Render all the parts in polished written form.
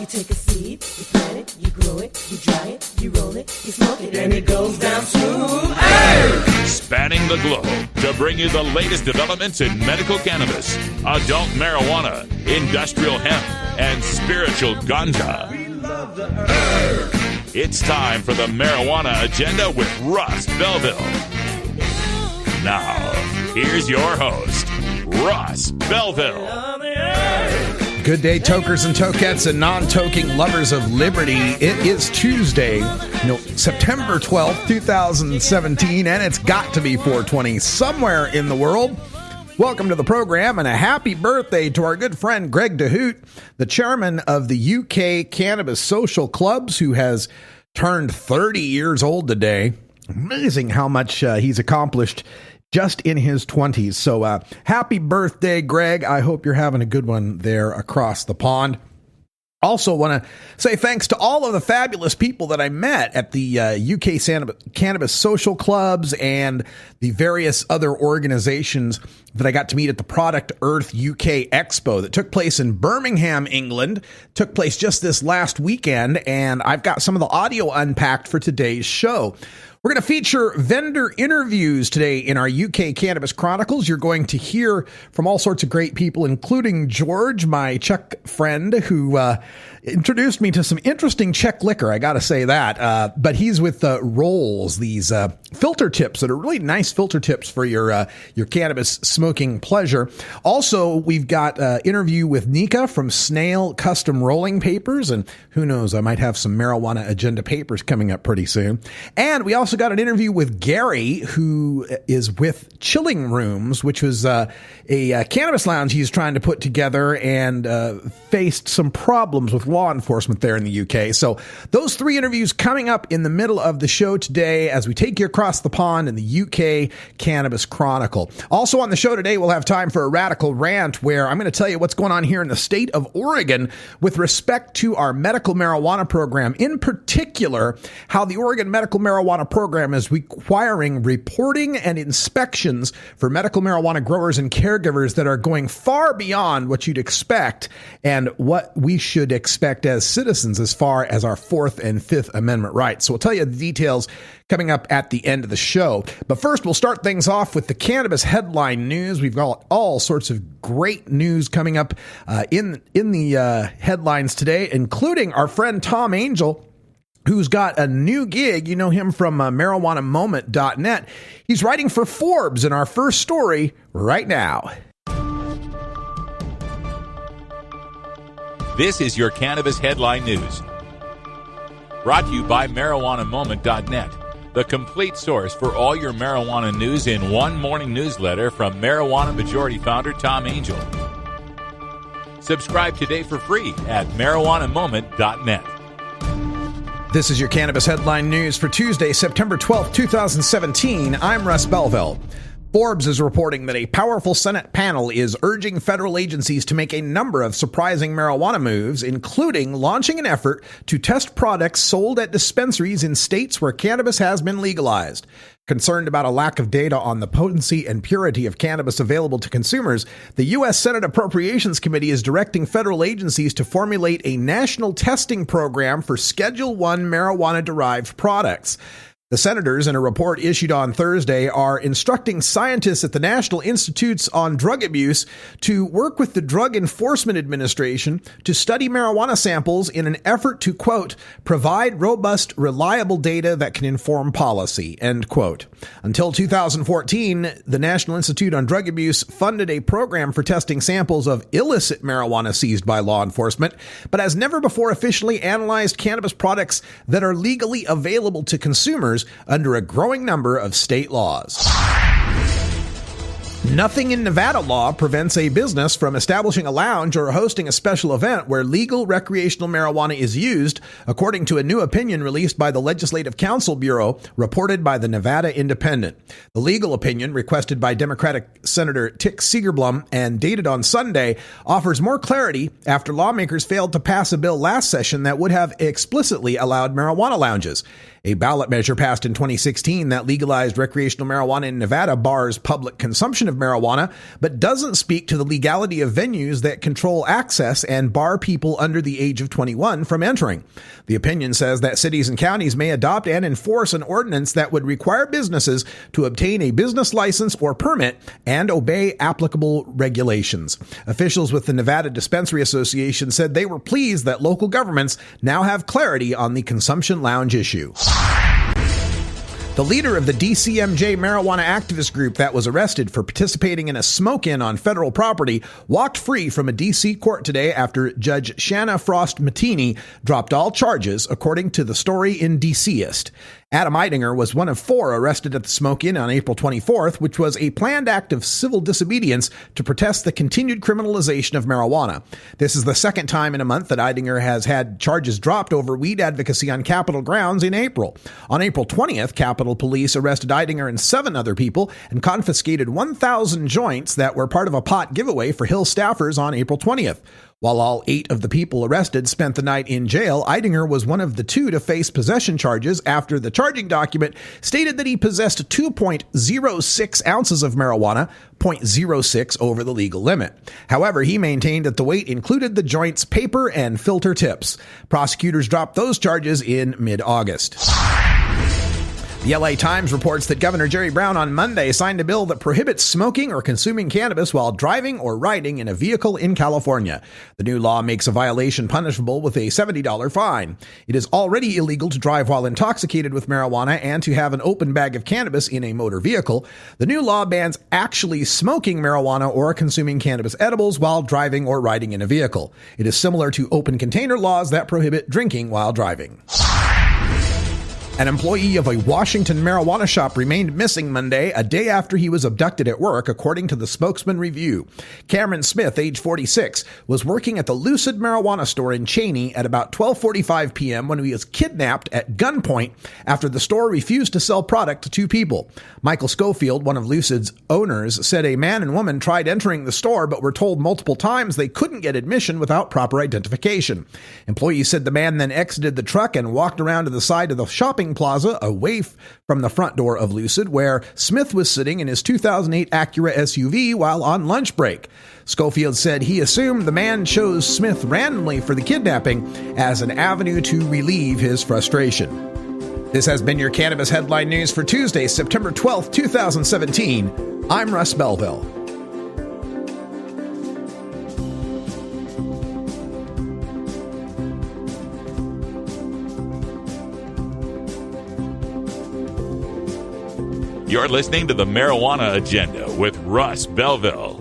You take a seed, you plant it, you grow it, you dry it, you roll it, you smoke it, and it goes down smooth. Hey! Spanning the globe to bring you the latest developments in medical cannabis, adult marijuana, industrial hemp, and spiritual ganja. We love the herb. It's time for the Marijuana Agenda with Russ Belville. Now, here's your host, Russ Belville. Good day, tokers and tokettes and non-toking lovers of liberty. It is Tuesday, September 12th, 2017, and it's got to be 420 somewhere in the world. Welcome to the program, and a happy birthday to our good friend Greg DeHoot, the chairman of the UK Cannabis Social Clubs, who has turned 30 years old today. Amazing how much he's accomplished just in his 20s. So happy birthday, Greg. I hope you're having a good one there across the pond. Also want to say thanks to all of the fabulous people that I met at the UK Cannabis Social Clubs and the various other organizations that I got to meet at the Product Earth UK Expo that took place in Birmingham, England. Took place just this last weekend, and I've got some of the audio unpacked for today's show. We're going to feature vendor interviews today in our UK Cannabis Chronicles. You're going to hear from all sorts of great people, including George, my Czech friend, who introduced me to some interesting Czech liquor. I got to say that. But he's with Rolls, these filter tips that are really nice filter tips for your cannabis smoking pleasure. Also, we've got an interview with Mika from Snail Custom Rolling Papers. And who knows, I might have some marijuana agenda papers coming up pretty soon. And we also got an interview with Gary, who is with Chilling Rooms, which was a cannabis lounge he's trying to put together and faced some problems with law enforcement there in the UK. So those three interviews coming up in the middle of the show today as we take you across the pond in the UK Cannabis Chronicle. Also on the show today, we'll have time for a radical rant where I'm going to tell you what's going on here in the state of Oregon with respect to our medical marijuana program. In particular, how the Oregon medical marijuana program is requiring reporting and inspections for medical marijuana growers and caregivers that are going far beyond what you'd expect and what we should expect as citizens as far as our Fourth and Fifth Amendment rights. So we'll tell you the details coming up at the end of the show. But first, we'll start things off with the cannabis headline news. We've got all sorts of great news coming up in the headlines today, including our friend Tom Angel, who's got a new gig. You know him from marijuanamoment.net. He's writing for Forbes in our first story right now. This is your Cannabis Headline News. Brought to you by marijuanamoment.net, the complete source for all your marijuana news in one morning newsletter from marijuana majority founder Tom Angel. Subscribe today for free at marijuanamoment.net. This is your Cannabis Headline News for Tuesday, September 12th, 2017. I'm Russ Belville. Forbes is reporting that a powerful Senate panel is urging federal agencies to make a number of surprising marijuana moves, including launching an effort to test products sold at dispensaries in states where cannabis has been legalized. Concerned about a lack of data on the potency and purity of cannabis available to consumers, the U.S. Senate Appropriations Committee is directing federal agencies to formulate a national testing program for Schedule I marijuana-derived products. The senators, in a report issued on Thursday, are instructing scientists at the National Institutes on Drug Abuse to work with the Drug Enforcement Administration to study marijuana samples in an effort to, quote, provide robust, reliable data that can inform policy, end quote. Until 2014, the National Institute on Drug Abuse funded a program for testing samples of illicit marijuana seized by law enforcement, but has never before officially analyzed cannabis products that are legally available to consumers under a growing number of state laws. Nothing in Nevada law prevents a business from establishing a lounge or hosting a special event where legal recreational marijuana is used, according to a new opinion released by the Legislative Counsel Bureau, reported by the Nevada Independent. The legal opinion, requested by Democratic Senator Tick Segerblum and dated on Sunday, offers more clarity after lawmakers failed to pass a bill last session that would have explicitly allowed marijuana lounges. A ballot measure passed in 2016 that legalized recreational marijuana in Nevada bars public consumption of marijuana, but doesn't speak to the legality of venues that control access and bar people under the age of 21 from entering. The opinion says that cities and counties may adopt and enforce an ordinance that would require businesses to obtain a business license or permit and obey applicable regulations. Officials with the Nevada Dispensary Association said they were pleased that local governments now have clarity on the consumption lounge issue. The leader of the DCMJ marijuana activist group that was arrested for participating in a smoke-in on federal property walked free from a D.C. court today after Judge Shanna Frost Mattini dropped all charges, according to the story in DCist. Adam Eidinger was one of 4 arrested at the smoke-in on April 24th, which was a planned act of civil disobedience to protest the continued criminalization of marijuana. This is the second time in a month that Eidinger has had charges dropped over weed advocacy on Capitol grounds in April. On April 20th, Capitol Police arrested Eidinger and 7 other people and confiscated 1,000 joints that were part of a pot giveaway for Hill staffers on April 20th. While all 8 of the people arrested spent the night in jail, Eidinger was one of the 2 to face possession charges after the charging document stated that he possessed 2.06 ounces of marijuana, 0.06 over the legal limit. However, he maintained that the weight included the joint's paper and filter tips. Prosecutors dropped those charges in mid-August. The LA Times reports that Governor Jerry Brown on Monday signed a bill that prohibits smoking or consuming cannabis while driving or riding in a vehicle in California. The new law makes a violation punishable with a $70 fine. It is already illegal to drive while intoxicated with marijuana and to have an open bag of cannabis in a motor vehicle. The new law bans actually smoking marijuana or consuming cannabis edibles while driving or riding in a vehicle. It is similar to open container laws that prohibit drinking while driving. An employee of a Washington marijuana shop remained missing Monday, a day after he was abducted at work, according to the Spokesman Review. Cameron Smith, age 46, was working at the Lucid marijuana store in Cheney at about 12:45 p.m. when he was kidnapped at gunpoint after the store refused to sell product to 2 people. Michael Schofield, one of Lucid's owners, said a man and woman tried entering the store but were told multiple times they couldn't get admission without proper identification. Employees said the man then exited the truck and walked around to the side of the shopping plaza away from the front door of Lucid, where Smith was sitting in his 2008 Acura SUV while on lunch break. Schofield said he assumed the man chose Smith randomly for the kidnapping as an avenue to relieve his frustration. This has been your Cannabis Headline News for Tuesday, September 12th, 2017. I'm Russ Belville. You're listening to the Marijuana Agenda with Russ Belville.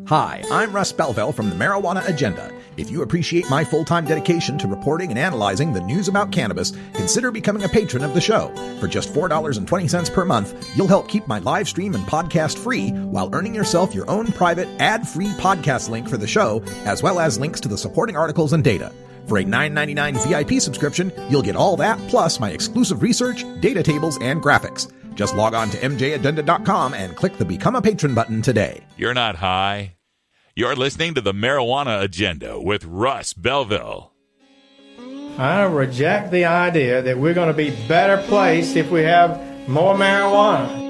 Hi, I'm Russ Belville from the Marijuana Agenda. If you appreciate my full-time dedication to reporting and analyzing the news about cannabis, consider becoming a patron of the show. For just $4.20 per month, you'll help keep my live stream and podcast free while earning yourself your own private ad-free podcast link for the show, as well as links to the supporting articles and data. For a $9.99 VIP subscription, you'll get all that, plus my exclusive research, data tables, and graphics. Just log on to mjaddenda.com and click the Become a Patron button today. You're not high. You're listening to the Marijuana Agenda with Russ Belville. I reject the idea that we're going to be better placed if we have more marijuana.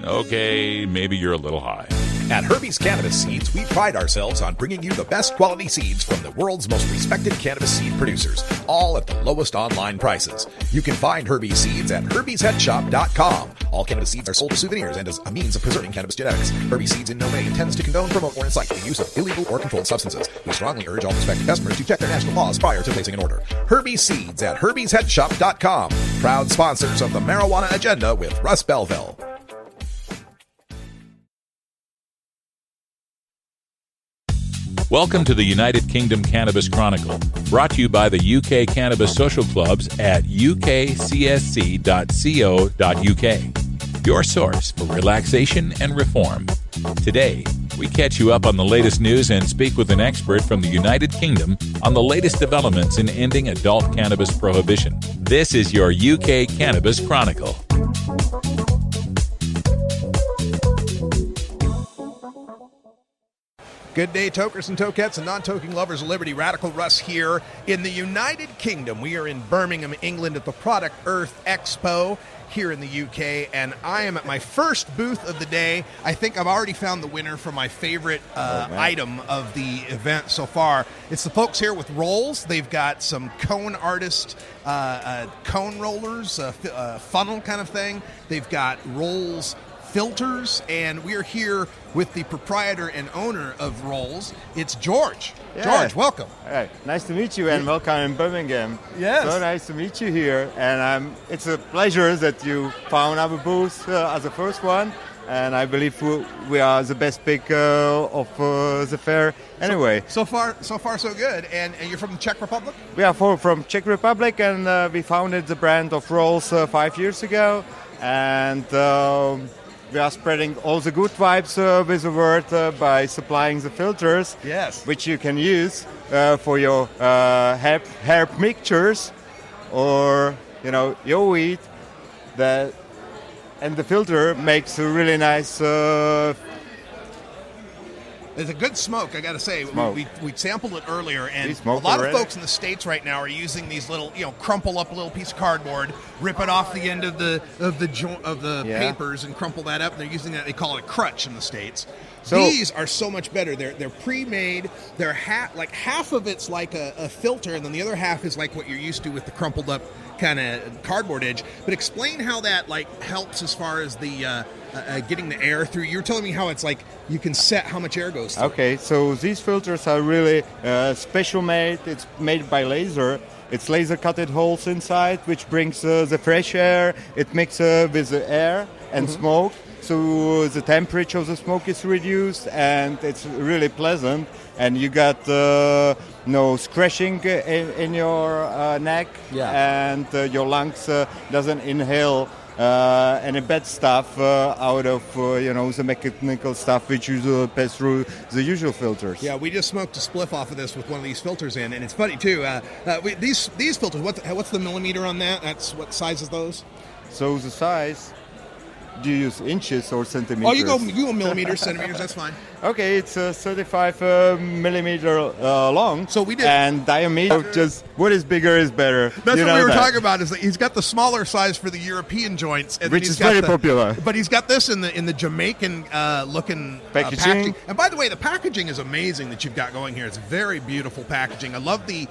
Okay, maybe you're a little high. At Herbie's Cannabis Seeds, we pride ourselves on bringing you the best quality seeds from the world's most respected cannabis seed producers, all at the lowest online prices. You can find Herbie's Seeds at herbiesheadshop.com. All cannabis seeds are sold as souvenirs and as a means of preserving cannabis genetics. Herbie's Seeds in no way intends to condone, promote, or incite the use of illegal or controlled substances. We strongly urge all prospective customers to check their national laws prior to placing an order. Herbie's Seeds at herbiesheadshop.com. Proud sponsors of the Marijuana Agenda with Russ Belville. Welcome to the United Kingdom Cannabis Chronicle, brought to you by the UK Cannabis Social Clubs at ukcsc.co.uk, your source for relaxation and reform. Today, we catch you up on the latest news and speak with an expert from the United Kingdom on the latest developments in ending adult cannabis prohibition. This is your UK Cannabis Chronicle. Good day, tokers and tokettes and non-toking lovers of liberty. Radical Russ here in the United Kingdom. We are in Birmingham, England at the Product Earth Expo here in the UK, and I am at my first booth of the day. I think I've already found the winner for my favorite item of the event so far. It's the folks here with rolls. They've got some cone artist cone rollers, funnel kind of thing. They've got rolls filters, and we are here with the proprietor and owner of Rolls. It's George. Yeah. George, welcome. Hey, nice to meet you, and welcome in Birmingham. Yes. So nice to meet you here, and it's a pleasure that you found our booth as the first one, and I believe we are the best pick of the fair. Anyway. So far so good. And you're from the Czech Republic? We are from Czech Republic, and we founded the brand of Rolls 5 years ago, and we are spreading all the good vibes with the word by supplying the filters, yes, which you can use for your hair mixtures or your weed. And the filter makes a really nice. It's a good smoke, I got to say. We sampled it earlier, and a lot of folks in the States right now are using these little, crumple up a little piece of cardboard, rip it off the end of the papers, and crumple that up. And they're using that. They call it a crutch in the States. So, these are so much better. They're pre-made. They're like half of it's like a filter, and then the other half is like what you're used to with the crumpled up kind of cardboard edge. But explain how that helps as far as the getting the air through. You were telling me how it's like you can set how much air goes through. Okay, so these filters are really special made. It's made by laser. It's laser cutted holes inside, which brings the fresh air. It mixes with the air and smoke. So the temperature of the smoke is reduced, and it's really pleasant. And you got no scratching in your neck, and your lungs doesn't inhale any bad stuff out of the mechanical stuff which usually pass through the usual filters. Yeah, we just smoked a spliff off of this with one of these filters in, and it's funny too. These filters, what's the millimeter on that? That's what size is those? So the size. Do you use inches or centimeters? Oh, you go millimeters, centimeters. That's fine. Okay, it's 35 millimeter long. So we did, and diameter. Just what is bigger is better. That's what we were talking about. Is that he's got the smaller size for the European joints, and which is very popular. But he's got this in the Jamaican looking packaging. And by the way, the packaging is amazing that you've got going here. It's very beautiful packaging. I love the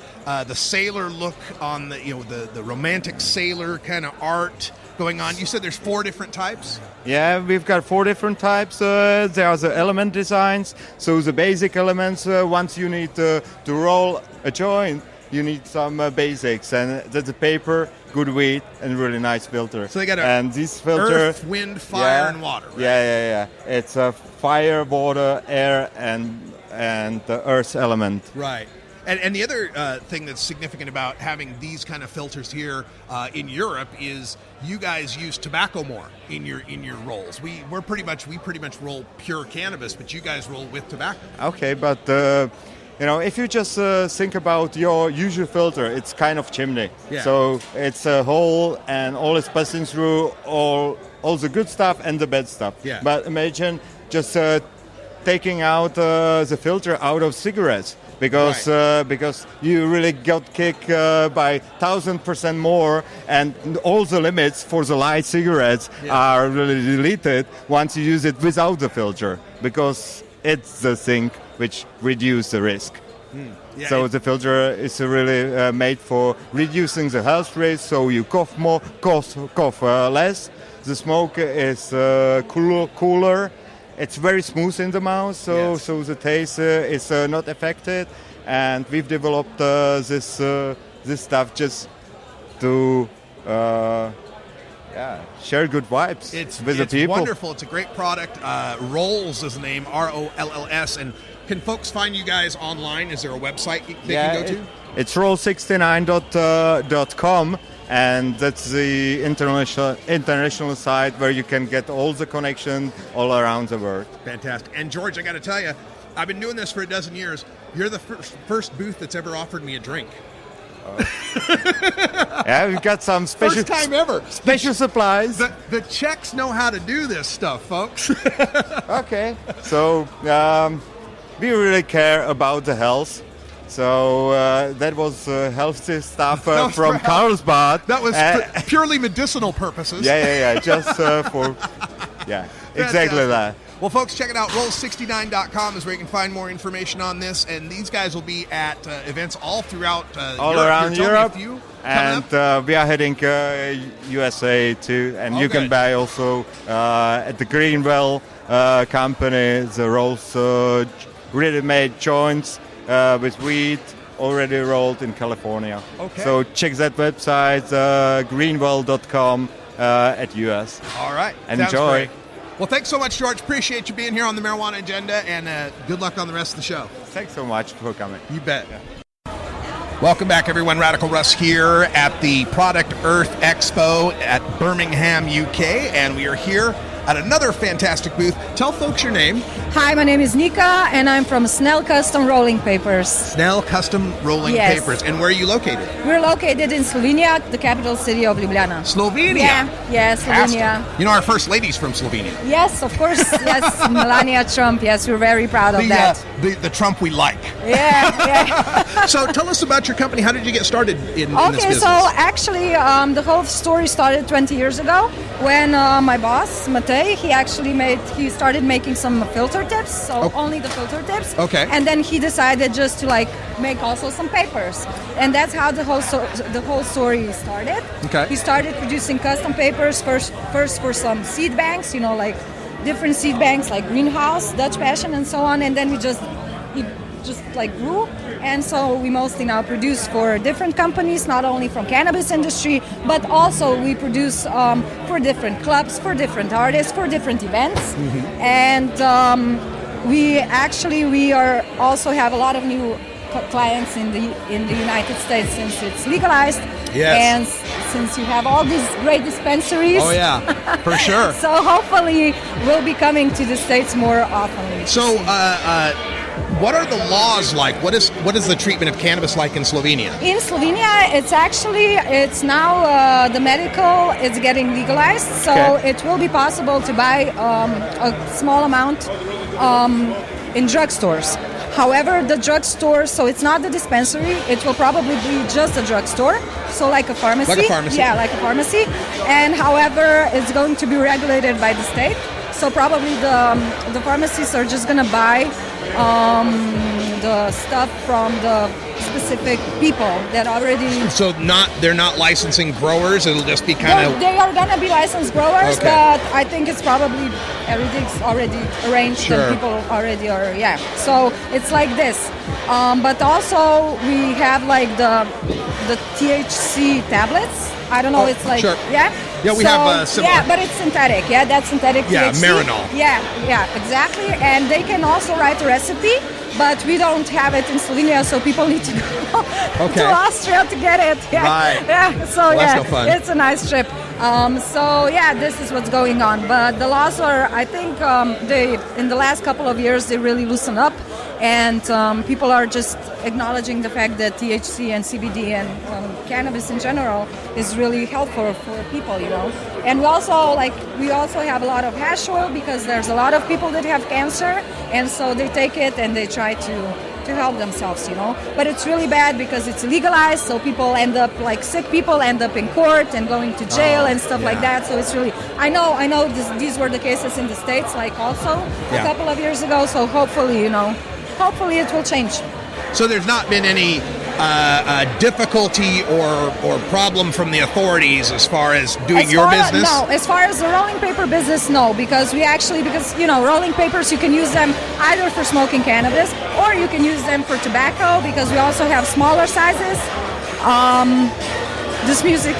sailor look on the romantic sailor kind of art going on. You said there's 4 different types? Yeah, we've got 4 different types. There are the element designs. So the basic elements, once you need to roll a joint, you need some basics. And that's a paper, good weed, and really nice filter. So they got these filter, earth, wind, fire, and water, right? Yeah. It's a fire, water, air, and the earth element. Right. And the other thing that's significant about having these kind of filters here in Europe is you guys use tobacco more in your rolls. We pretty much roll pure cannabis, but you guys roll with tobacco. Okay, but if you just think about your usual filter, it's kind of chimney. Yeah. So it's a hole, and all is passing through all the good stuff and the bad stuff. Yeah. But imagine just taking out the filter out of cigarettes. Because you really got kicked by 1,000% more, and all the limits for the light cigarettes are really deleted once you use it without the filter, because it's the thing which reduces the risk. Yeah, so the filter is really made for reducing the health risk, so you cough more, cough less. The smoke is cooler. It's very smooth in the mouth, so the taste is not affected. And we've developed this stuff just to share good vibes with the people. It's wonderful. It's a great product. Rolls is the name, ROLLS. And can folks find you guys online? Is there a website they can go to? It's roll69.com. And that's the international site where you can get all the connection all around the world. Fantastic. And George, I got to tell you, I've been doing this for a dozen years. You're the first booth that's ever offered me a drink. Yeah, we've got some special... First time ever. Special supplies. The Czechs know how to do this stuff, folks. Okay. So... we really care about the health. So that was healthy stuff from Carlsbad. That was purely medicinal purposes. Yeah. Just for, exactly that. Well, folks, check it out. Roll69.com is where you can find more information on this. And these guys will be at events all throughout all Europe. around Europe. And we are heading USA too. And you can buy also at the Greenwell company the rolls ready-made joints with wheat already rolled in California. Okay. So check that website, greenwell.com at US. All right. Enjoy. Well, thanks so much, George. Appreciate you being here on the Marijuana Agenda, and good luck on the rest of the show. Thanks so much for coming. You bet. Yeah. Welcome back, everyone. Radical Russ here at the Product Earth Expo at Birmingham, UK, and we are here at another fantastic booth. Tell folks your name. Hi, my name is Mika, and I'm from Snail Custom Rolling Papers. Snail Custom Rolling Papers. And where are you located? We're located in Slovenia, the capital city of Ljubljana. Slovenia? Yeah, Slovenia. You know, our first lady's from Slovenia. Yes, of course. Yes, Melania Trump. Yes, we're very proud of that. The Trump we like. Yeah. So tell us about your company. How did you get started in this business? So actually, the whole story started 20 years ago when my boss, Matej, he started making some filter tips, so only the filter tips. Okay. And then he decided just to make also some papers, and that's how the whole story started. Okay. He started producing custom papers first for some seed banks, different seed banks like Greenhouse, Dutch Passion, and so on. And then he just grew. And so we mostly now produce for different companies, not only from cannabis industry, but also we produce for different clubs, for different artists, for different events. Mm-hmm. And we also have a lot of new clients in the United States since it's legalized. Yes. And since you have all these great dispensaries. Oh yeah, for sure. So hopefully we'll be coming to the States more often. So what are the laws like? What is the treatment of cannabis like in Slovenia? In Slovenia, it's now the medical is getting legalized, so it will be possible to buy a small amount in drugstores. However, the drugstore, so it's not the dispensary, it will probably be just a drugstore, so like a pharmacy. Like a pharmacy. Yeah, like a pharmacy. And however, it's going to be regulated by the state. So probably the pharmacies are just going to buy the stuff from the specific people that already... So they're not licensing growers, it'll just be kind of... They are going to be licensed growers, but I think it's probably everything's already arranged and people already are, So it's like this. But also we have like the THC tablets. I don't know, it's like... Yeah, we have similar. Yeah, but it's synthetic. Yeah, that's synthetic THC. Yeah, Marinol. Yeah, exactly. And they can also write a recipe, but we don't have it in Slovenia, so people need to go to Austria to get it. Yeah. Right. Yeah. So that's no fun. It's a nice trip. This is what's going on. But the laws are, I think, in the last couple of years they really loosen up, and people are just acknowledging the fact that THC and CBD and cannabis in general is really helpful for people, And we also have a lot of hash oil because there's a lot of people that have cancer, and so they take it and they try to help themselves, But it's really bad because it's legalized, so people end up sick people end up in court and going to jail and stuff like that. So it's really, I know these were the cases in the States, also a couple of years ago. So hopefully it will change. So there's not been any difficulty or problem from the authorities as far as doing your business? No, as far as the rolling paper business, no, because rolling papers, you can use them either for smoking cannabis or you can use them for tobacco, because we also have smaller sizes. This music.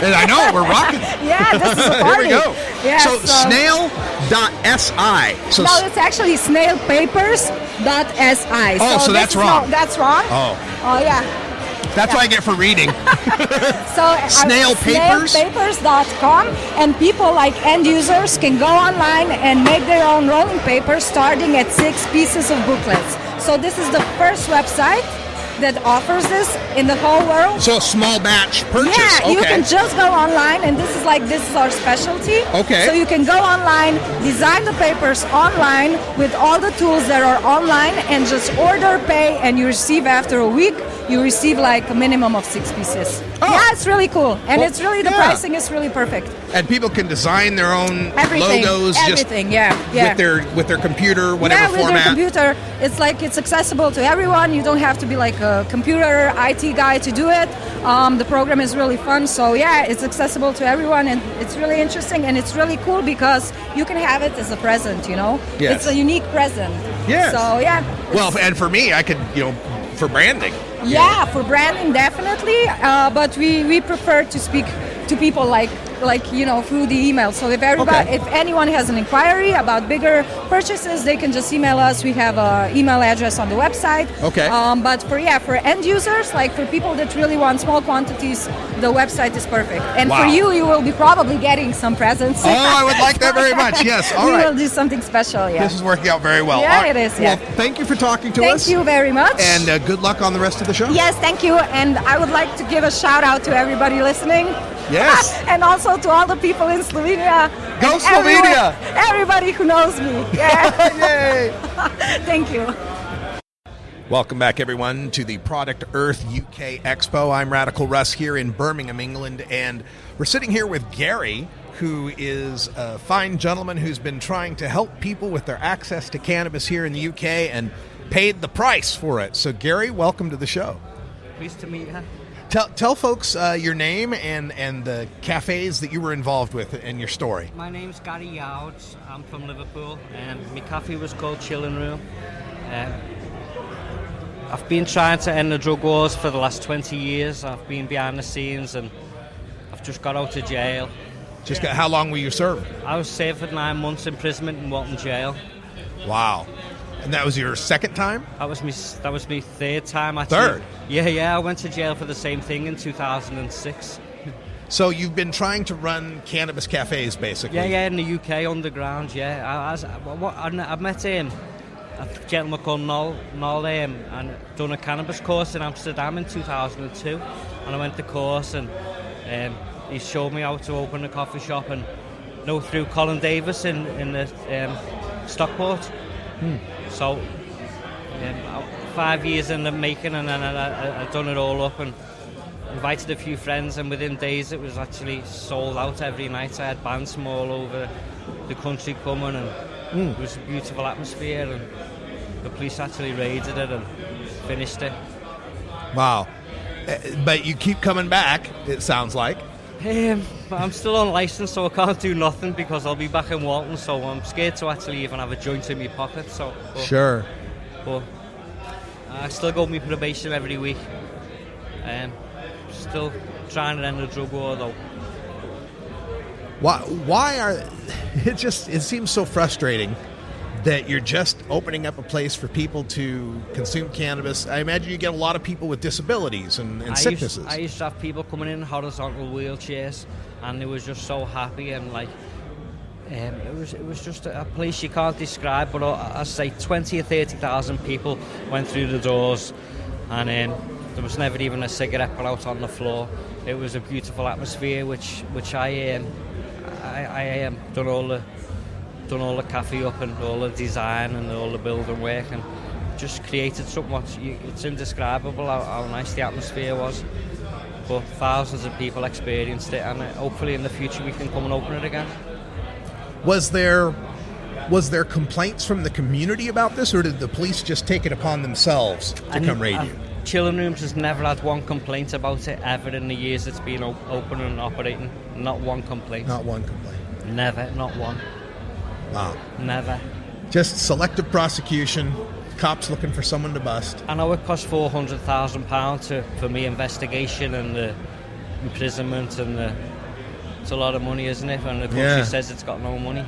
And I know, we're rocking. Yeah, this is a party. Here we go. Yeah, so snail.si. No, it's actually snailpapers.si. So that's wrong. That's wrong? Oh, yeah. That's what I get for reading. So Snail Papers? Snailpapers.com, and people like end users can go online and make their own rolling papers starting at 6 pieces of booklets. So this is the first website that offers this in the whole world. So a small batch purchase. Yeah, you can just go online, and this is our specialty. Okay. So you can go online, design the papers online with all the tools that are online, and just order, pay, and you receive after a week. You receive like a minimum of 6 pieces. Oh. Yeah, it's really cool, and Well, it's really the pricing is really perfect. And people can design their own Everything, logos everything, yeah. with their computer, whatever with format. their computer. It's accessible to everyone. You don't have to be like a computer IT guy to do it. The program is really fun, so yeah, it's accessible to everyone, and it's really interesting, and it's really cool because you can have it as a present. Yes. It's a unique present. Yes. So yeah. Well, and for me, I could for branding. Yeah, for branding definitely, but we prefer to speak to people like through the email. So if anyone has an inquiry about bigger purchases, they can just email us. We have an email address on the website. Okay. But for end users, like for people that really want small quantities, the website is perfect. And Wow. for you will be probably getting some presents. Oh, I would like that very much. Yes. All we right. will do something special. Yeah. This is working out very well. Yeah, All right. it is, yeah. Well, thank you for talking to us. Thank you very much. And good luck on the rest of the show. Yes, thank you. And I would like to give a shout out to everybody listening. Yes. And also to all the people in Slovenia. Go And Slovenia! Everybody who knows me. Yeah. Yay! Thank you. Welcome back, everyone, to the Product Earth UK Expo. I'm Radical Russ here in Birmingham, England, and we're sitting here with Gary, who is a fine gentleman who's been trying to help people with their access to cannabis here in the UK and paid the price for it. So, Gary, welcome to the show. Pleased to meet you. Tell folks your name and the cafes that you were involved with and your story. My name's Gary Youds. I'm from Liverpool, and my cafe was called Chilling Room. I've been trying to end the drug wars for the last 20 years. I've been behind the scenes, and I've just got out of jail. How long were you serving? I was served for 9 months imprisonment in Walton Jail. Wow. And that was your second time? That was my third time, actually. Third? Yeah, I went to jail for the same thing in 2006. So you've been trying to run cannabis cafes, basically? Yeah, in the UK, underground, yeah. I met a gentleman called Noel and done a cannabis course in Amsterdam in 2002. And I went the course, and he showed me how to open a coffee shop, and through Colin Davis in the Stockport. So 5 years in the making, and then I done it all up and invited a few friends, and within days it was actually sold out every night. I had bands from all over the country coming, and it was a beautiful atmosphere, and the police actually raided it and finished it. Wow. But you keep coming back, it sounds like. I'm still on license, so I can't do nothing because I'll be back in Walton, so I'm scared to actually even have a joint in my pocket. Sure. But I still go my probation every week. Still trying to end the drug war, though. Why are... It seems so frustrating that you're just opening up a place for people to consume cannabis. I imagine you get a lot of people with disabilities and sicknesses. I used to have people coming in horizontal wheelchairs, and they were just so happy, and it was just a place you can't describe. But I say 20 or 30,000 people went through the doors, and there was never even a cigarette put out on the floor. It was a beautiful atmosphere, which I done all the cafe up and all the design and all the building work, and just created something. It's indescribable how nice the atmosphere was. But thousands of people experienced it, and hopefully in the future we can come and open it again. Was there complaints from the community about this, or did the police just take it upon themselves to come raid you? Chilling Rooms has never had one complaint about it ever in the years it's been open and operating. Not one complaint. Not one complaint. Never, not one. Wow. Never. Just selective prosecution, cops looking for someone to bust. I know it cost £400,000 for me investigation and the imprisonment, and it's a lot of money, isn't it? And the country says it's got no money.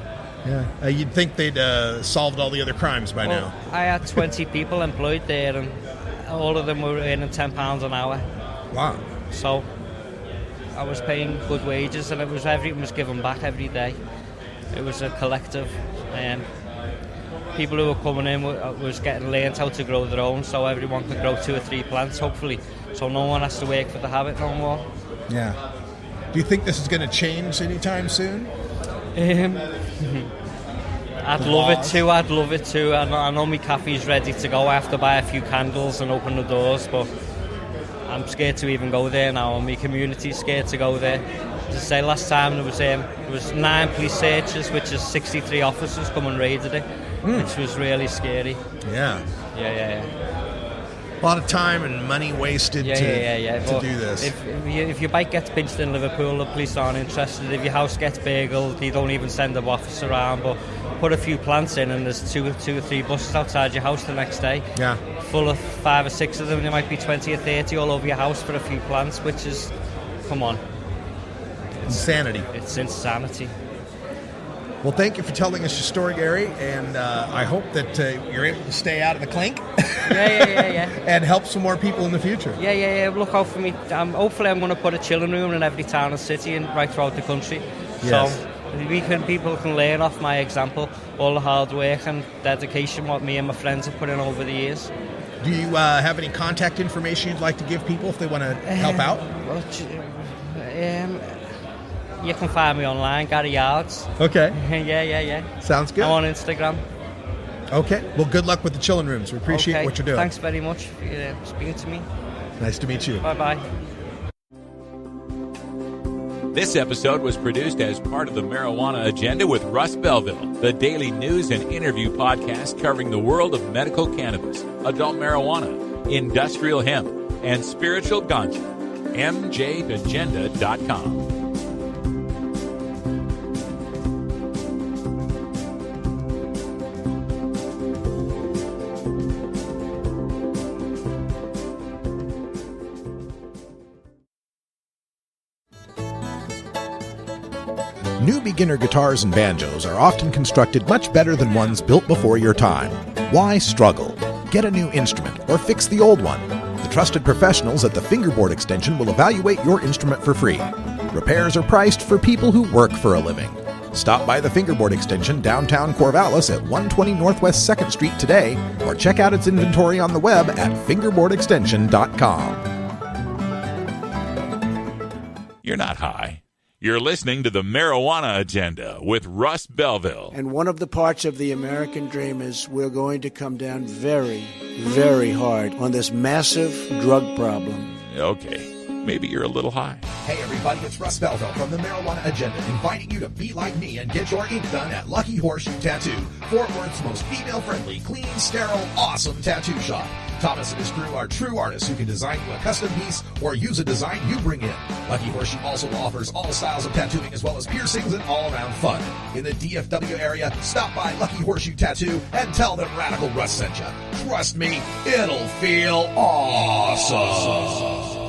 Yeah. You'd think they'd solved all the other crimes by now. I had 20 people employed there, and all of them were earning £10 an hour. Wow. So I was paying good wages, and everything was given back every day. It was a collective. people who were coming in was getting learned how to grow their own, so everyone could grow 2 or 3 plants, hopefully, so no one has to work for the habit no more. Yeah. Do you think this is going to change anytime soon? I'd love it too. I know my cafe's ready to go. I have to buy a few candles and open the doors, but I'm scared to even go there now, and my community's scared to go there. As I say, last time there was 9 police searches, which is 63 officers come and raided it, which was really scary. Yeah. Yeah. A lot of time and money wasted to do this. If your bike gets pinched in Liverpool, the police aren't interested. If your house gets burgled, they don't even send an officer around. But put a few plants in, and there's 2 or 3 buses outside your house the next day. Yeah. Full of 5 or 6 of them. There might be 20 or 30 all over your house for a few plants, which is, come on. Insanity. It's insanity. Well, thank you for telling us your story, Gary, and I hope that you're able to stay out of the clink. Yeah. And help some more people in the future. Yeah. Look out for me. Hopefully, I'm going to put a chilling room in every town and city and right throughout the country. Yes. So people can learn off my example, all the hard work and dedication what me and my friends have put in over the years. Do you have any contact information you'd like to give people if they want to help out? You can find me online, Gary Yards. Okay. Yeah. Sounds good. I'm on Instagram. Okay. Well, good luck with the chilling rooms. We appreciate what you're doing. Thanks very much for speaking to me. Nice to meet you. Bye-bye. This episode was produced as part of the Marijuana Agenda with Russ Belville, the daily news and interview podcast covering the world of medical cannabis, adult marijuana, industrial hemp, and spiritual ganja. MJAgenda.com. New beginner guitars and banjos are often constructed much better than ones built before your time. Why struggle? Get a new instrument or fix the old one. The trusted professionals at the Fingerboard Extension will evaluate your instrument for free. Repairs are priced for people who work for a living. Stop by the Fingerboard Extension downtown Corvallis at 120 Northwest 2nd Street today, or check out its inventory on the web at fingerboardextension.com. You're not high. You're listening to the Marijuana Agenda with Russ Belville. And one of the parts of the American dream is we're going to come down very, very hard on this massive drug problem. Okay, maybe you're a little high. Hey everybody, it's Russ Belville from the Marijuana Agenda, inviting you to be like me and get your ink done at Lucky Horseshoe Tattoo, Fort Worth's most female-friendly, clean, sterile, awesome tattoo shop. Thomas and his crew are true artists who can design you a custom piece or use a design you bring in. Lucky Horseshoe also offers all styles of tattooing as well as piercings and all-around fun. In the DFW area, stop by Lucky Horseshoe Tattoo and tell them Radical Russ sent you. Trust me, it'll feel awesome.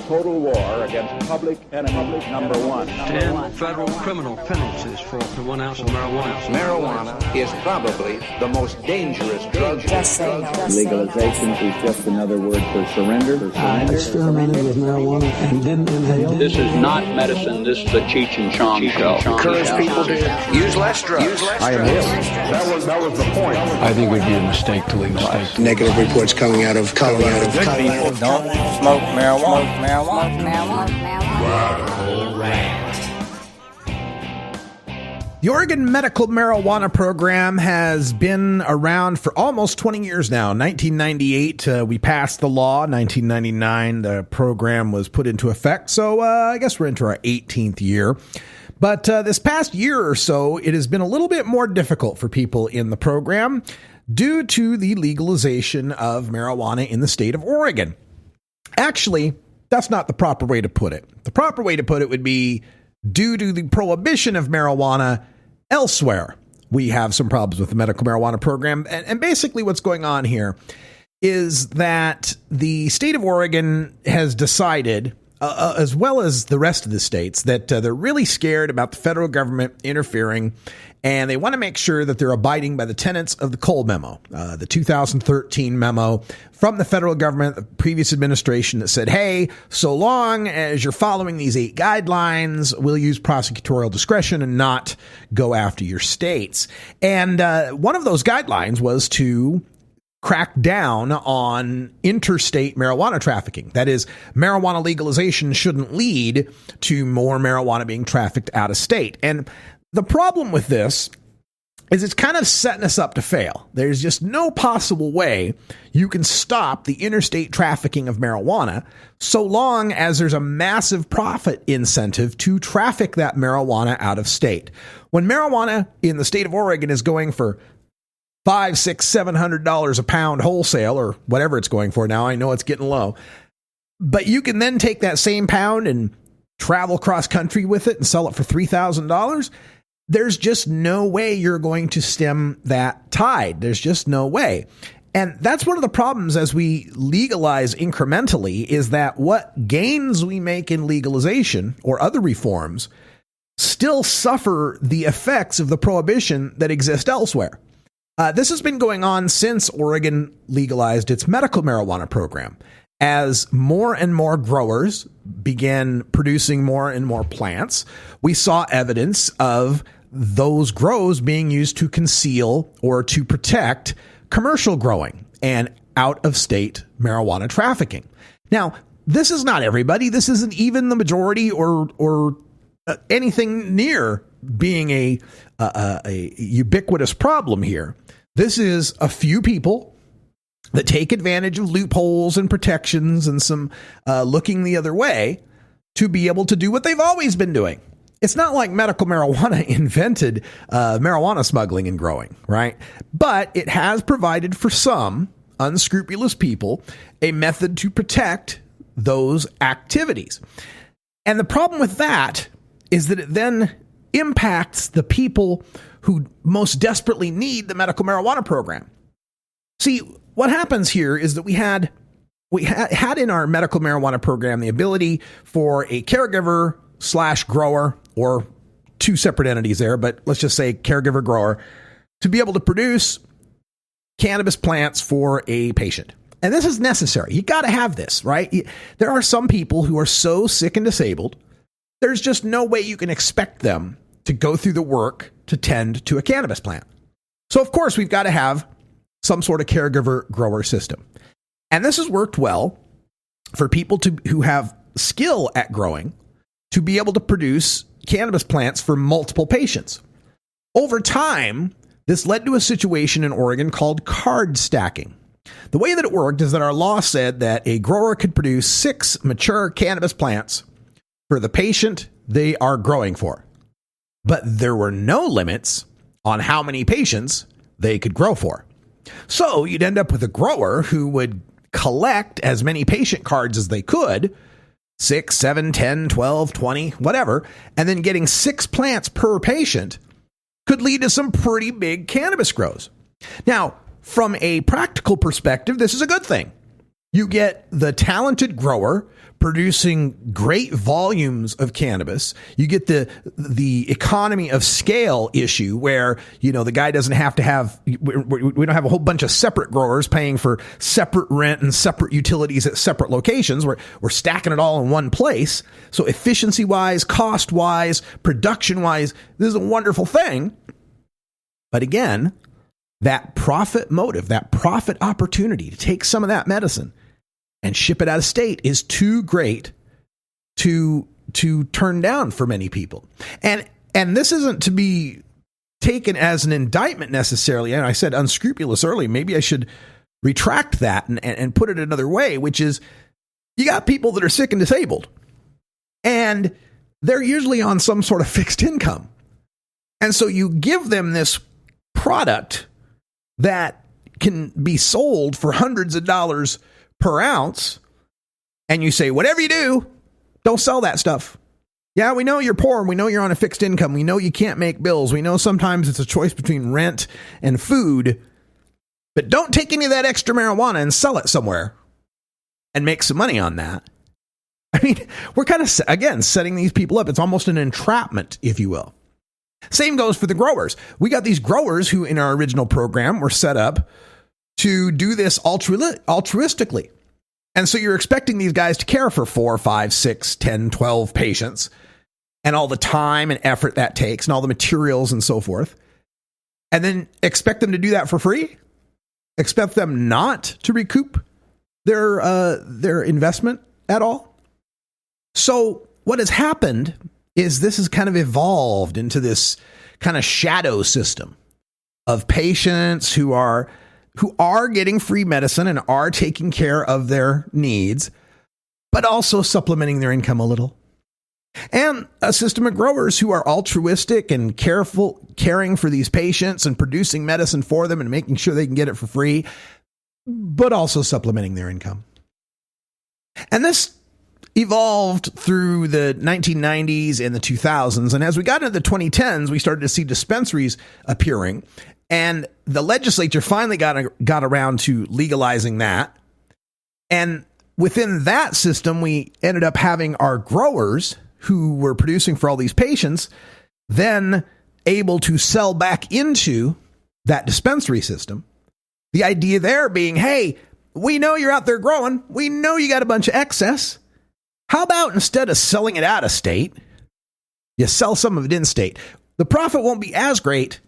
Total war against public enemy number one. 10 federal criminal penalties for 1 ounce of marijuana. Marijuana is probably the most dangerous drug. Legalization is just another word for surrender. I experimented with marijuana and didn't inhale. This is not medicine. This is a Cheech and Chong show. Encourage people to use less drugs. I am ill. That was the point. I think it would be a mistake to legalize. Negative reports coming out of Colorado. People don't smoke marijuana. The Oregon Medical Marijuana Program has been around for almost 20 years now. 1998, we passed the law. 1999, the program was put into effect. So I guess we're into our 18th year. But this past year or so, it has been a little bit more difficult for people in the program due to the legalization of marijuana in the state of Oregon. Actually, that's not the proper way to put it. The proper way to put it would be due to the prohibition of marijuana elsewhere. We have some problems with the medical marijuana program. And basically what's going on here is that the state of Oregon has decided as well as the rest of the states, that they're really scared about the federal government interfering, and they want to make sure that they're abiding by the tenets of the Cole memo, the 2013 memo from the federal government, the previous administration, that said, hey, so long as you're following these 8 guidelines, we'll use prosecutorial discretion and not go after your states. And one of those guidelines was to crack down on interstate marijuana trafficking. That is, marijuana legalization shouldn't lead to more marijuana being trafficked out of state. And the problem with this is it's kind of setting us up to fail. There's just no possible way you can stop the interstate trafficking of marijuana so long as there's a massive profit incentive to traffic that marijuana out of state. When marijuana in the state of Oregon is going for $500, $600, $700 a pound wholesale, or whatever it's going for now, I know it's getting low, but you can then take that same pound and travel cross country with it and sell it for $3,000. There's just no way you're going to stem that tide. There's just no way. And that's one of the problems as we legalize incrementally, is that what gains we make in legalization or other reforms still suffer the effects of the prohibition that exist elsewhere. This has been going on since Oregon legalized its medical marijuana program. As more and more growers began producing more and more plants, we saw evidence of those grows being used to conceal or to protect commercial growing and out-of-state marijuana trafficking. Now, this is not everybody. This isn't even the majority or anything near being a ubiquitous problem here. This is a few people that take advantage of loopholes and protections and some looking the other way to be able to do what they've always been doing. It's not like medical marijuana invented marijuana smuggling and growing, right? But it has provided for some unscrupulous people a method to protect those activities. And the problem with that is that it then impacts the people who most desperately need the medical marijuana program. See, what happens here is that we had in our medical marijuana program the ability for a caregiver / grower, or two separate entities there, but let's just say caregiver grower, to be able to produce cannabis plants for a patient. And this is necessary. You got to have this, right? There are some people who are so sick and disabled, there's just no way you can expect them to go through the work to tend to a cannabis plant. So, of course, we've got to have some sort of caregiver grower system. And this has worked well for people who have skill at growing to be able to produce cannabis plants for multiple patients. Over time, this led to a situation in Oregon called card stacking. The way that it worked is that our law said that a grower could produce 6 mature cannabis plants for the patient they are growing for. But there were no limits on how many patients they could grow for. So you'd end up with a grower who would collect as many patient cards as they could, 6, 7, 10, 12, 20, whatever, and then getting 6 plants per patient could lead to some pretty big cannabis grows. Now, from a practical perspective, this is a good thing. You get the talented grower producing great volumes of cannabis. You get the economy of scale issue where, you know, the guy doesn't have to have, we don't have a whole bunch of separate growers paying for separate rent and separate utilities at separate locations. We're stacking it all in one place. So efficiency wise, cost wise, production wise, this is a wonderful thing. But again, that profit motive, that profit opportunity to take some of that medicine and ship it out of state is too great to turn down for many people. And this isn't to be taken as an indictment necessarily. And I said unscrupulous earlier. Maybe I should retract that and put it another way, which is you got people that are sick and disabled, and they're usually on some sort of fixed income. And so you give them this product that can be sold for hundreds of dollars per ounce, and you say, whatever you do, don't sell that stuff. Yeah, we know you're poor. We know you're on a fixed income. We know you can't make bills. We know sometimes it's a choice between rent and food, but don't take any of that extra marijuana and sell it somewhere and make some money on that. I mean, we're kind of, again, setting these people up. It's almost an entrapment, if you will. Same goes for the growers. We got these growers who in our original program were set up to do this altruistically. And so you're expecting these guys to care for 4, 5, 6, 10, 12 patients and all the time and effort that takes and all the materials and so forth. And then expect them to do that for free? Expect them not to recoup their investment at all? So what has happened is this has kind of evolved into this kind of shadow system of patients who are getting free medicine and are taking care of their needs, but also supplementing their income a little. And a system of growers who are altruistic and caring for these patients and producing medicine for them and making sure they can get it for free, but also supplementing their income. And this evolved through the 1990s and the 2000s. And as we got into the 2010s, we started to see dispensaries appearing. And the legislature finally got around to legalizing that. And within that system, we ended up having our growers who were producing for all these patients then able to sell back into that dispensary system. The idea there being, hey, we know you're out there growing. We know you got a bunch of excess. How about instead of selling it out of state, you sell some of it in state? The profit won't be as great,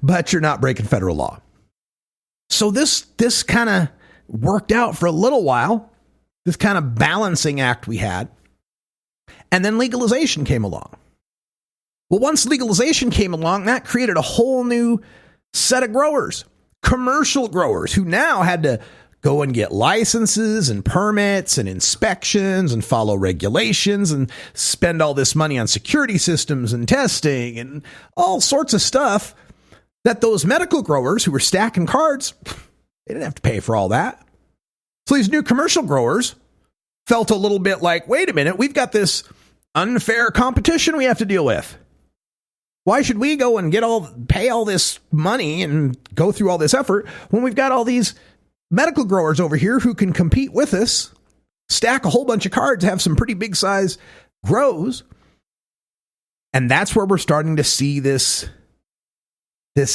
but you're not breaking federal law. So this kind of worked out for a little while, this kind of balancing act we had. And then legalization came along. Well, once legalization came along, that created a whole new set of growers, commercial growers who now had to go and get licenses and permits and inspections and follow regulations and spend all this money on security systems and testing and all sorts of stuff that those medical growers who were stacking cards, they didn't have to pay for all that. So these new commercial growers felt a little bit like, wait a minute, we've got this unfair competition we have to deal with. Why should we go and pay all this money and go through all this effort when we've got all these medical growers over here who can compete with us, stack a whole bunch of cards, have some pretty big size grows? And that's where we're starting to see this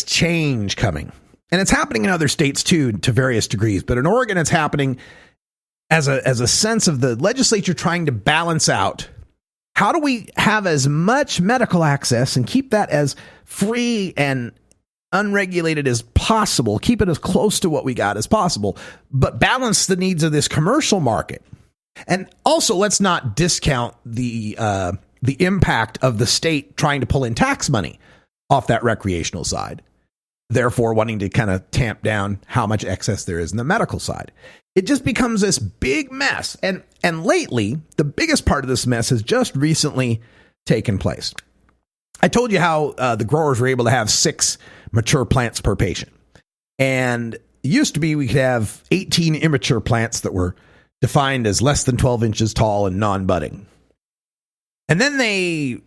change coming. And it's happening in other states too, to various degrees. But in Oregon, it's happening as a sense of the legislature trying to balance out, how do we have as much medical access and keep that as free and unregulated as possible, keep it as close to what we got as possible, but balance the needs of this commercial market. And also, let's not discount the impact of the state trying to pull in tax money off that recreational side, therefore wanting to kind of tamp down how much excess there is in the medical side. It just becomes this big mess. And lately, the biggest part of this mess has just recently taken place. I told you how the growers were able to have 6 mature plants per patient. And it used to be we could have 18 immature plants that were defined as less than 12 inches tall and non-budding. And then they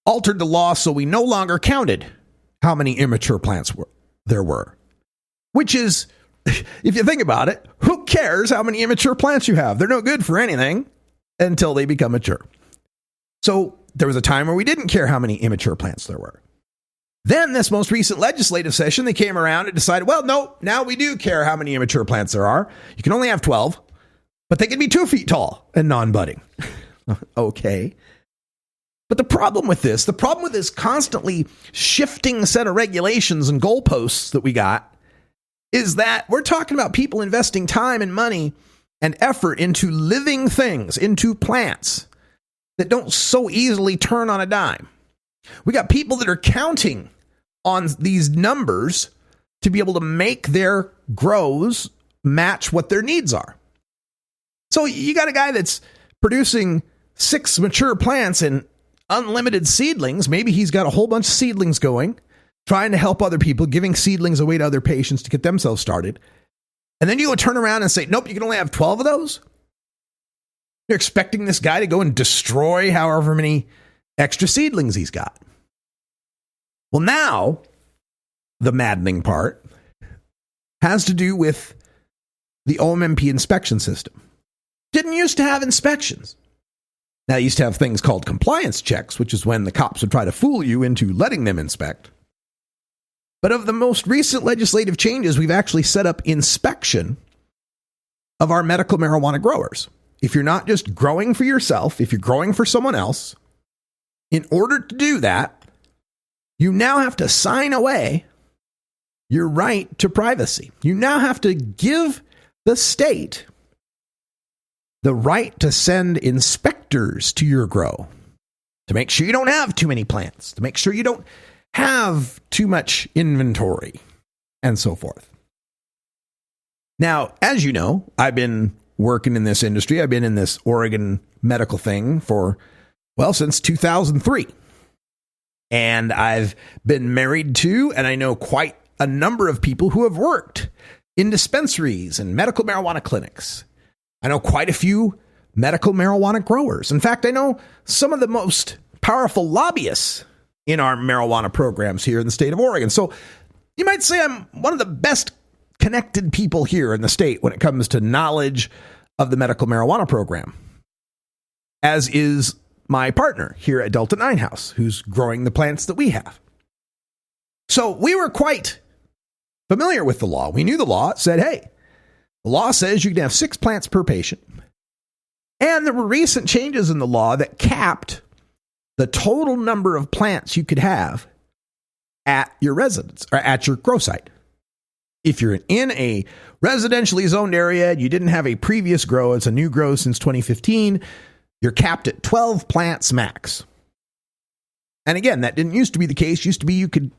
altered the law so we no longer counted how many immature plants there were. Which is, if you think about it, who cares how many immature plants you have? They're no good for anything until they become mature. So there was a time where we didn't care how many immature plants there were. Then this most recent legislative session, they came around and decided, well, no, now we do care how many immature plants there are. You can only have 12, but they can be 2 feet tall and non-budding. Okay. But the problem with this constantly shifting set of regulations and goalposts that we got is that we're talking about people investing time and money and effort into living things, into plants that don't so easily turn on a dime. We got people that are counting on these numbers to be able to make their grows match what their needs are. So you got a guy that's producing 6 mature plants and unlimited seedlings. Maybe he's got a whole bunch of seedlings going, trying to help other people, giving seedlings away to other patients to get themselves started. And then you go turn around and say, nope, you can only have 12 of those. You're expecting this guy to go and destroy however many extra seedlings he's got. Well, now the maddening part has to do with the OMMP inspection system. Didn't used to have inspections. Now, they used to have things called compliance checks, which is when the cops would try to fool you into letting them inspect. But of the most recent legislative changes, we've actually set up inspection of our medical marijuana growers. If you're not just growing for yourself, if you're growing for someone else, in order to do that, you now have to sign away your right to privacy. You now have to give the state the right to send inspectors to your grow to make sure you don't have too many plants, to make sure you don't have too much inventory, and so forth. Now, as you know, I've been working in this industry. I've been in this Oregon medical thing for, well, since 2003. And I've been married to, and I know quite a number of people who have worked in dispensaries and medical marijuana clinics. I know quite a few medical marijuana growers. In fact, I know some of the most powerful lobbyists in our marijuana programs here in the state of Oregon. So you might say I'm one of the best connected people here in the state when it comes to knowledge of the medical marijuana program, as is my partner here at Delta 9 House, who's growing the plants that we have. So we were quite familiar with the law. We knew the law. It said, hey, the law says you can have 6 plants per patient. And there were recent changes in the law that capped the total number of plants you could have at your residence or at your grow site. If you're in a residentially zoned area, you didn't have a previous grow, it's a new grow since 2015, you're capped at 12 plants max. And again, that didn't used to be the case. Used to be you could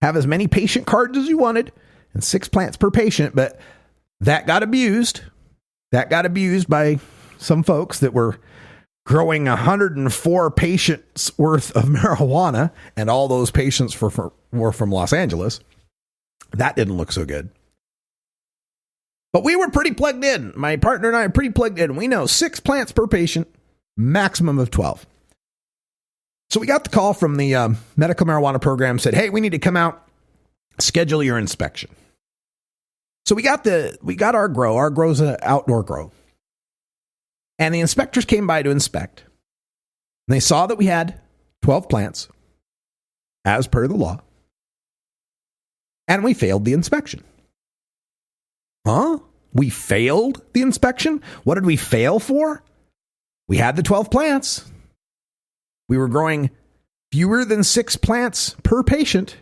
have as many patient cards as you wanted and 6 plants per patient, but that got abused. That got abused by some folks that were growing 104 patients worth of marijuana, and all those patients were from Los Angeles. That didn't look so good. But we were pretty plugged in. My partner and I are pretty plugged in. We know 6 plants per patient, maximum of 12. So we got the call from the medical marijuana program, said, hey, we need to come out, schedule your inspection. So we got our grow. Our grow's an outdoor grow. And the inspectors came by to inspect. And they saw that we had 12 plants, as per the law. And we failed the inspection. Huh? We failed the inspection? What did we fail for? We had the 12 plants. We were growing fewer than 6 plants per patient.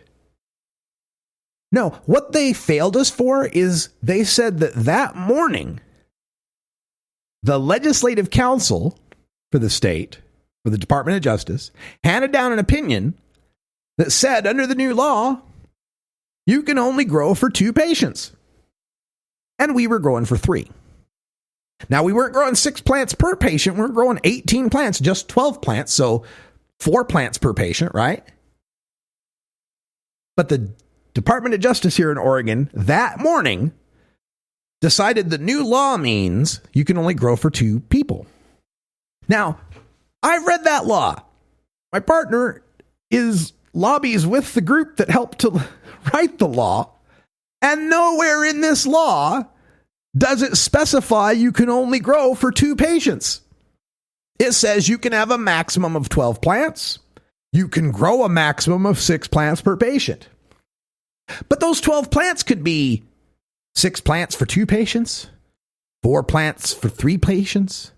No, what they failed us for is they said that morning, the Legislative Council for the state, for the Department of Justice, handed down an opinion that said under the new law, you can only grow for 2 patients. And we were growing for 3. Now, we weren't growing 6 plants per patient. We were growing 18 plants, just 12 plants. So 4 plants per patient, right? But the Department of Justice here in Oregon that morning decided the new law means you can only grow for 2 people. Now, I've read that law. My partner lobbies with the group that helped to write the law, and nowhere in this law does it specify you can only grow for 2 patients. It says you can have a maximum of 12 plants. You can grow a maximum of 6 plants per patient. But those 12 plants could be 6 plants for 2 patients, 4 plants for 3 patients,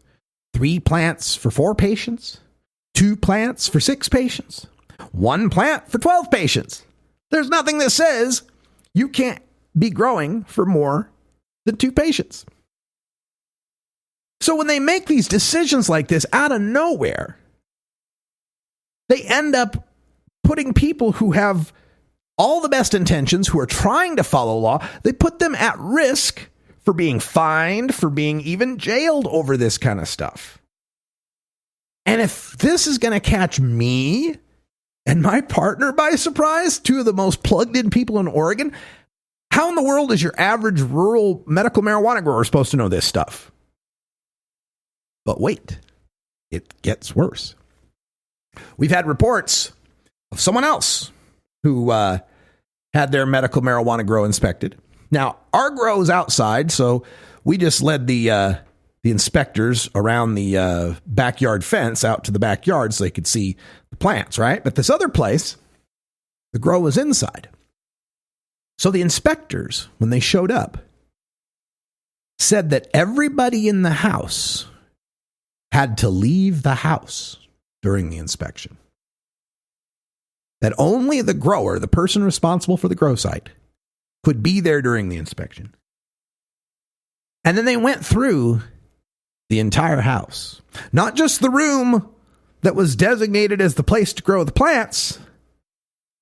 3 plants for 4 patients, 2 plants for 6 patients, 1 plant for 12 patients. There's nothing that says you can't be growing for more than 2 patients. So when they make these decisions like this out of nowhere, they end up putting people who have all the best intentions, who are trying to follow law, they put them at risk for being fined, for being even jailed over this kind of stuff. And if this is going to catch me and my partner by surprise, 2 of the most plugged in people in Oregon, how in the world is your average rural medical marijuana grower supposed to know this stuff? But wait, it gets worse. We've had reports of someone else who had their medical marijuana grow inspected. Now, our grow is outside, so we just led the the inspectors around the backyard fence out to the backyard so they could see the plants, right? But this other place, the grow was inside. So the inspectors, when they showed up, said that everybody in the house had to leave the house during the inspection. That only the grower, the person responsible for the grow site, could be there during the inspection. And then they went through the entire house. Not just the room that was designated as the place to grow the plants.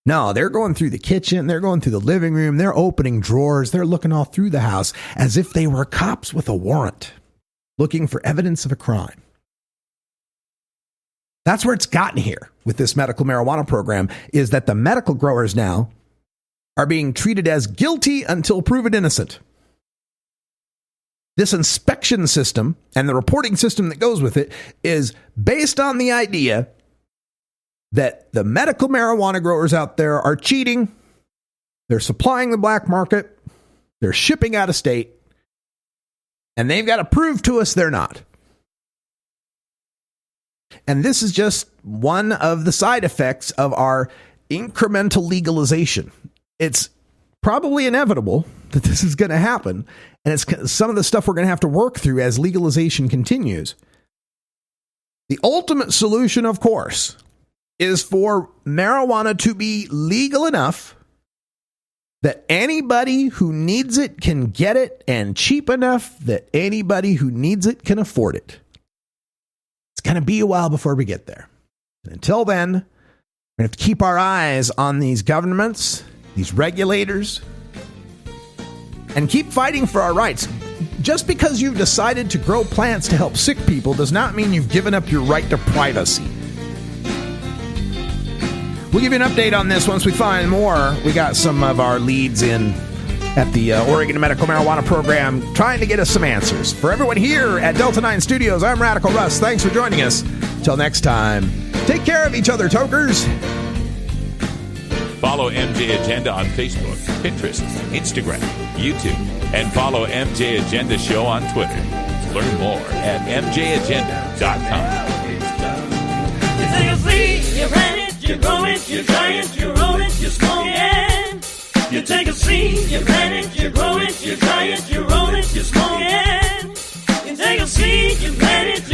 No, they're going through the kitchen. They're going through the living room. They're opening drawers. They're looking all through the house as if they were cops with a warrant looking for evidence of a crime. That's where it's gotten here with this medical marijuana program, is that the medical growers now are being treated as guilty until proven innocent. This inspection system and the reporting system that goes with it is based on the idea that the medical marijuana growers out there are cheating, they're supplying the black market, they're shipping out of state, and they've got to prove to us they're not. And this is just one of the side effects of our incremental legalization. It's probably inevitable that this is going to happen, and it's some of the stuff we're going to have to work through as legalization continues. The ultimate solution, of course, is for marijuana to be legal enough that anybody who needs it can get it, and cheap enough that anybody who needs it can afford it. It's going to be a while before we get there. And until then, we're going to have to keep our eyes on these governments, these regulators, and keep fighting for our rights. Just because you've decided to grow plants to help sick people does not mean you've given up your right to privacy. We'll give you an update on this once we find more. We got some of our leads in at the Oregon Medical Marijuana Program trying to get us some answers. For everyone here at Delta 9 Studios, I'm Radical Russ. Thanks for joining us. Till next time, take care of each other, tokers. Follow MJ Agenda on Facebook, Pinterest, Instagram, YouTube, and follow MJ Agenda Show on Twitter. Learn more at mjagenda.com. You take a seed, you plant it, you grow it, you dry it, you roll it, you smoke it. You take a seed, you plant it, you grow it, you dry it, you roll it, you smoke it. You take a seed, you plant it,